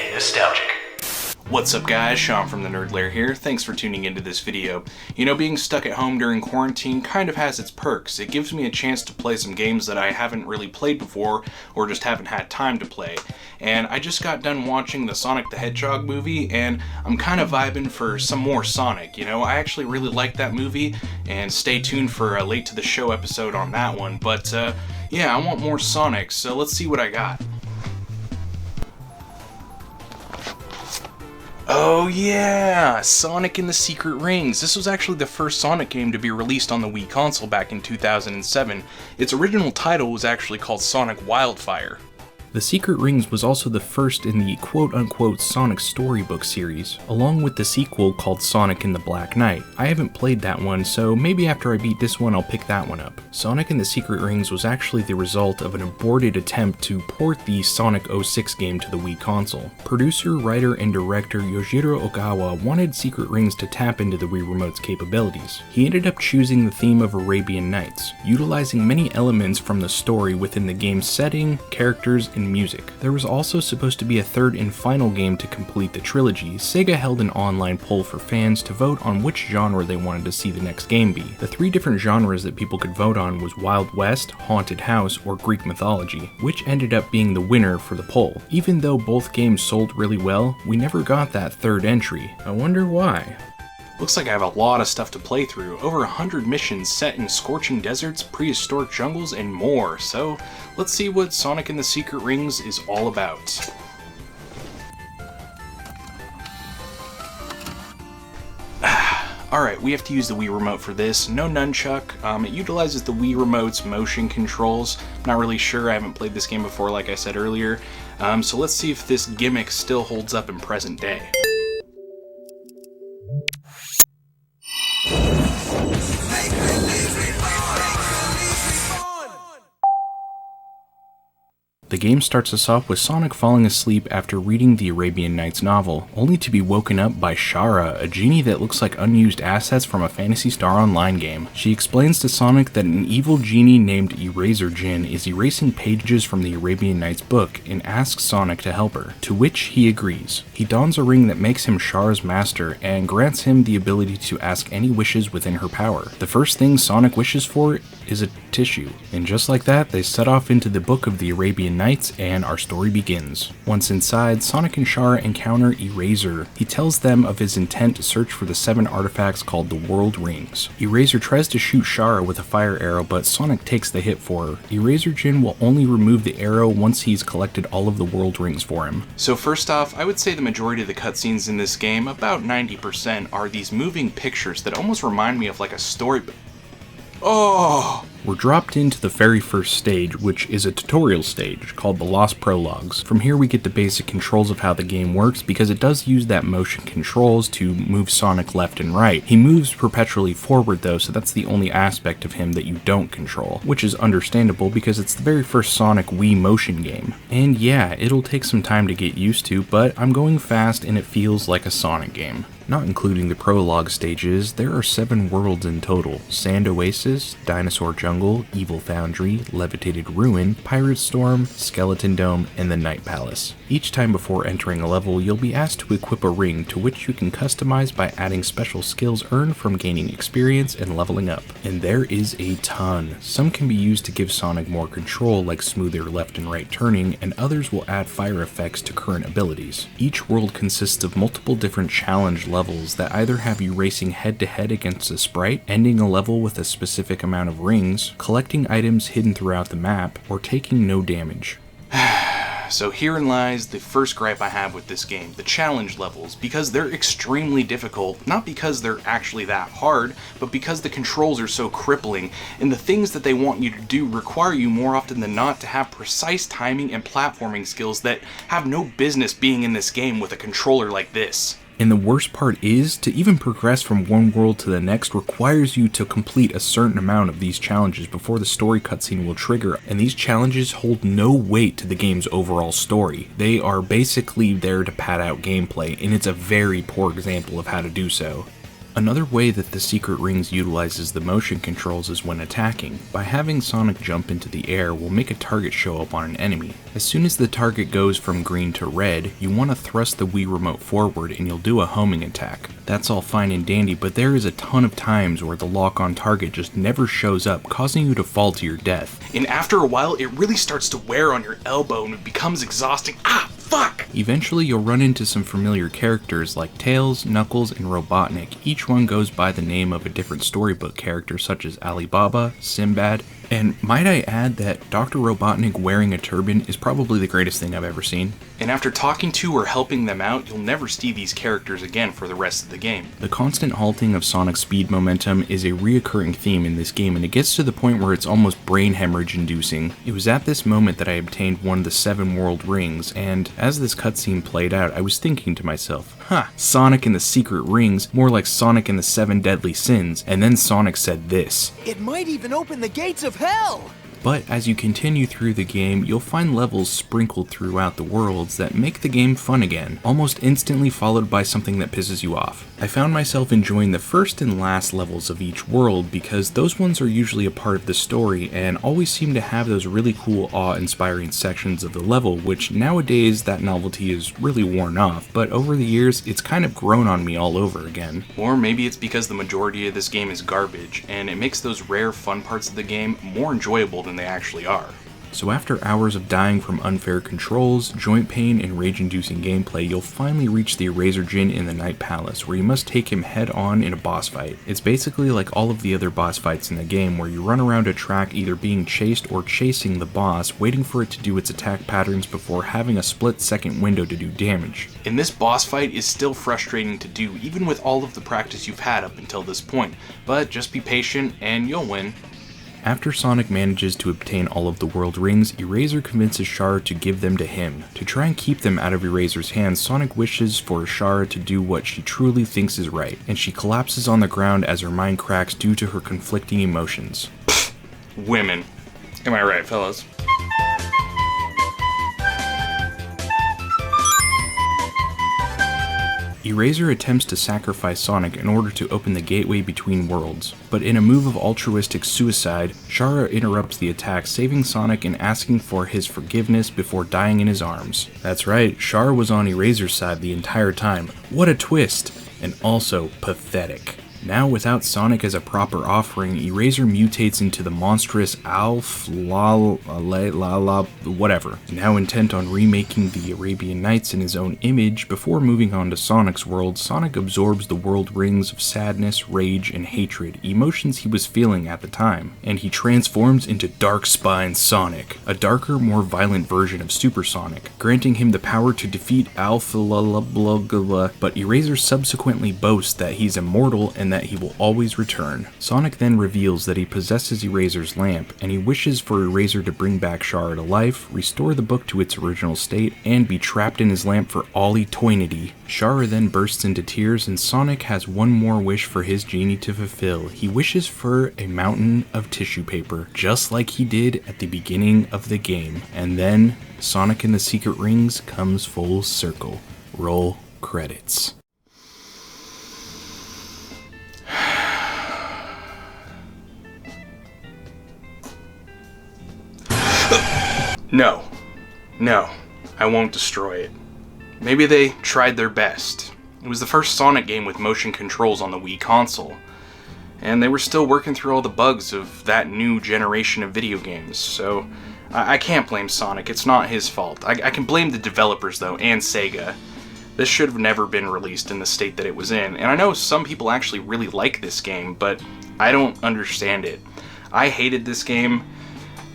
Get nostalgic. What's up guys, Sean from the Lair here. Thanks for tuning into this video. You know, being stuck at home during quarantine kind of has its perks. It gives me a chance to play some games that I haven't really played before or just haven't had time to play. And I just got done watching the Sonic the Hedgehog movie and I'm kind of vibing for some more Sonic. You know, I actually really like that movie and stay tuned for a late to the show episode on that one. But yeah, I want more Sonic, so let's see what I got. Oh yeah! Sonic and the Secret Rings. This was actually the first Sonic game to be released on the Wii console back in 2007. Its original title was actually called Sonic Wildfire. The Secret Rings was also the first in the quote-unquote Sonic Storybook series, along with the sequel called Sonic and the Black Knight. I haven't played that one, so maybe after I beat this one I'll pick that one up. Sonic and the Secret Rings was actually the result of an aborted attempt to port the Sonic 06 game to the Wii console. Producer, writer, and director Yojiro Ogawa wanted Secret Rings to tap into the Wii Remote's capabilities. He ended up choosing the theme of Arabian Nights, utilizing many elements from the story within the game's setting, characters, and music. There was also supposed to be a third and final game to complete the trilogy. Sega held an online poll for fans to vote on which genre they wanted to see the next game be. The three different genres that people could vote on was Wild West, Haunted House, or Greek mythology, which ended up being the winner for the poll. Even though both games sold really well, we never got that third entry. I wonder why. Looks like I have a lot of stuff to play through, over 100 missions set in scorching deserts, prehistoric jungles, and more, so let's see what Sonic and the Secret Rings is all about. Alright, we have to use the Wii Remote for this. No nunchuck. It utilizes the Wii Remote's motion controls. I'm not really sure, I haven't played this game before like I said earlier. So let's see if this gimmick still holds up in present day. The game starts us off with Sonic falling asleep after reading the Arabian Nights novel, only to be woken up by Shara, a genie that looks like unused assets from a Phantasy Star Online game. She explains to Sonic that an evil genie named Eraser Jin is erasing pages from the Arabian Nights book and asks Sonic to help her, to which he agrees. He dons a ring that makes him Shara's master and grants him the ability to ask any wishes within her power. The first thing Sonic wishes for is a tissue, and just like that, they set off into the Book of the Arabian Nights, and our story begins. Once inside, Sonic and Shara encounter Eraser. He tells them of his intent to search for the 7 artifacts called the World Rings. Eraser tries to shoot Shara with a fire arrow, but Sonic takes the hit for her. Eraser Jin will only remove the arrow once he's collected all of the World Rings for him. So first off, I would say the majority of the cutscenes in this game, about 90%, are these moving pictures that almost remind me of like a storybook. Oh! We're dropped into the very first stage, which is a tutorial stage called the Lost Prologues. From here we get the basic controls of how the game works, because it does use that motion controls to move Sonic left and right. He moves perpetually forward though, so that's the only aspect of him that you don't control, which is understandable because it's the very first Sonic Wii motion game. And yeah, it'll take some time to get used to, but I'm going fast and it feels like a Sonic game. Not including the prologue stages, there are 7 worlds in total: Sand Oasis, Dinosaur Jungle, Evil Foundry, Levitated Ruin, Pirate Storm, Skeleton Dome, and the Night Palace. Each time before entering a level, you'll be asked to equip a ring to which you can customize by adding special skills earned from gaining experience and leveling up. And there is a ton. Some can be used to give Sonic more control, like smoother left and right turning, and others will add fire effects to current abilities. Each world consists of multiple different challenge levels that either have you racing head-to-head against a sprite, ending a level with a specific amount of rings, collecting items hidden throughout the map, or taking no damage. So herein lies the first gripe I have with this game, the challenge levels, because they're extremely difficult, not because they're actually that hard, but because the controls are so crippling, and the things that they want you to do require you more often than not to have precise timing and platforming skills that have no business being in this game with a controller like this. And the worst part is, to even progress from one world to the next requires you to complete a certain amount of these challenges before the story cutscene will trigger, and these challenges hold no weight to the game's overall story. They are basically there to pad out gameplay, and it's a very poor example of how to do so. Another way that the Secret Rings utilizes the motion controls is when attacking. By having Sonic jump into the air will make a target show up on an enemy. As soon as the target goes from green to red, you want to thrust the Wii remote forward and you'll do a homing attack. That's all fine and dandy, but there is a ton of times where the lock on target just never shows up, causing you to fall to your death. And after a while, it really starts to wear on your elbow and it becomes exhausting. Fuck! Eventually you'll run into some familiar characters like Tails, Knuckles, and Robotnik. Each one goes by the name of a different storybook character such as Alibaba, Sinbad, and might I add that Dr. Robotnik wearing a turban is probably the greatest thing I've ever seen. And after talking to or helping them out, you'll never see these characters again for the rest of the game. The constant halting of Sonic's speed momentum is a reoccurring theme in this game, and it gets to the point where it's almost brain hemorrhage inducing. It was at this moment that I obtained one of the 7 world rings, and as this cutscene played out, I was thinking to myself, Sonic and the Secret Rings, more like Sonic and the 7 Deadly Sins, and then Sonic said this. It might even open the gates of hell! But as you continue through the game, you'll find levels sprinkled throughout the worlds that make the game fun again, almost instantly followed by something that pisses you off. I found myself enjoying the first and last levels of each world because those ones are usually a part of the story and always seem to have those really cool awe-inspiring sections of the level, which nowadays that novelty is really worn off, but over the years it's kind of grown on me all over again. Or maybe it's because the majority of this game is garbage, and it makes those rare fun parts of the game more enjoyable than they actually are. So after hours of dying from unfair controls, joint pain, and rage-inducing gameplay, you'll finally reach the Eraser Djinn in the Night Palace, where you must take him head-on in a boss fight. It's basically like all of the other boss fights in the game, where you run around a track either being chased or chasing the boss, waiting for it to do its attack patterns before having a split-second window to do damage. And this boss fight is still frustrating to do, even with all of the practice you've had up until this point, but just be patient and you'll win. After Sonic manages to obtain all of the world rings, Eraser convinces Shara to give them to him. To try and keep them out of Eraser's hands, Sonic wishes for Shara to do what she truly thinks is right, and she collapses on the ground as her mind cracks due to her conflicting emotions. Women. Am I right, fellas? Eraser attempts to sacrifice Sonic in order to open the gateway between worlds, but in a move of altruistic suicide, Shara interrupts the attack, saving Sonic and asking for his forgiveness before dying in his arms. That's right, Shara was on Eraser's side the entire time. What a twist! And also pathetic. Now without Sonic as a proper offering, Eraser mutates into the monstrous whatever. Now intent on remaking the Arabian Nights in his own image, before moving on to Sonic's world, Sonic absorbs the world rings of sadness, rage, and hatred, emotions he was feeling at the time, and he transforms into Dark Spine Sonic, a darker, more violent version of Super Sonic, granting him the power to defeat but Eraser subsequently boasts that he's immortal and that he will always return. Sonic then reveals that he possesses Eraser's lamp, and he wishes for Eraser to bring back Shara to life, restore the book to its original state, and be trapped in his lamp for all eternity. Shara then bursts into tears, and Sonic has one more wish for his genie to fulfill. He wishes for a mountain of tissue paper, just like he did at the beginning of the game. And then, Sonic and the Secret Rings comes full circle. Roll credits. No, I won't destroy it. Maybe they tried their best. It was the first Sonic game with motion controls on the Wii console, and they were still working through all the bugs of that new generation of video games, so I can't blame Sonic. It's not his fault. I can blame the developers, though, and Sega. This should have never been released in the state that it was in, and I know some people actually really like this game, but I don't understand it. I hated this game.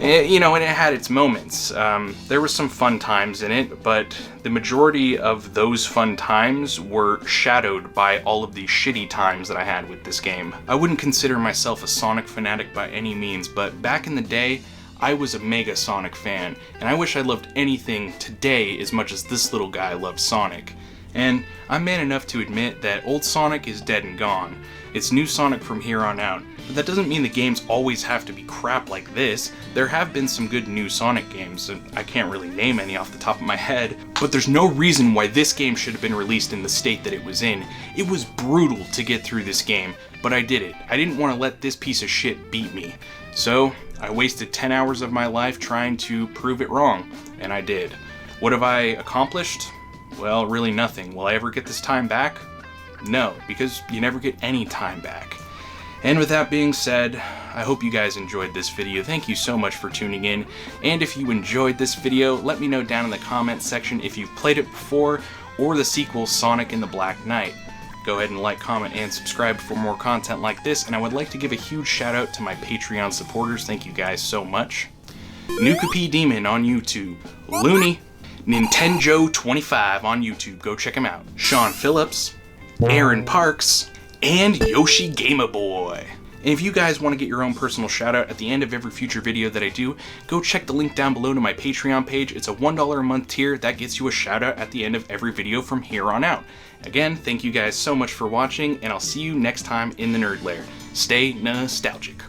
You know, and it had its moments. There were some fun times in it, but the majority of those fun times were shadowed by all of the shitty times that I had with this game. I wouldn't consider myself a Sonic fanatic by any means, but back in the day, I was a mega Sonic fan, and I wish I loved anything today as much as this little guy loves Sonic. And I'm man enough to admit that old Sonic is dead and gone. It's new Sonic from here on out. But that doesn't mean the games always have to be crap like this. There have been some good new Sonic games, and I can't really name any off the top of my head, but there's no reason why this game should have been released in the state that it was in. It was brutal to get through this game, but I did it. I didn't want to let this piece of shit beat me. So, I wasted 10 hours of my life trying to prove it wrong, and I did. What have I accomplished? Well, really nothing. Will I ever get this time back? No, because you never get any time back. And with that being said, I hope you guys enjoyed this video. Thank you so much for tuning in. And if you enjoyed this video, let me know down in the comments section if you've played it before or the sequel Sonic and the Black Knight. Go ahead and like, comment, and subscribe for more content like this. And I would like to give a huge shout out to my Patreon supporters. Thank you guys so much. Nuka P Demon on YouTube. Looney. Nintendo25 on YouTube. Go check him out. Sean Phillips. Aaron Parks. And Yoshi Gamer Boy. And if you guys want to get your own personal shout out at the end of every future video that I do, go check the link down below to my Patreon page. It's a $1 a month tier that gets you a shout out at the end of every video from here on out. Again, thank you guys so much for watching, and I'll see you next time in the Nerd Lair. Stay nostalgic.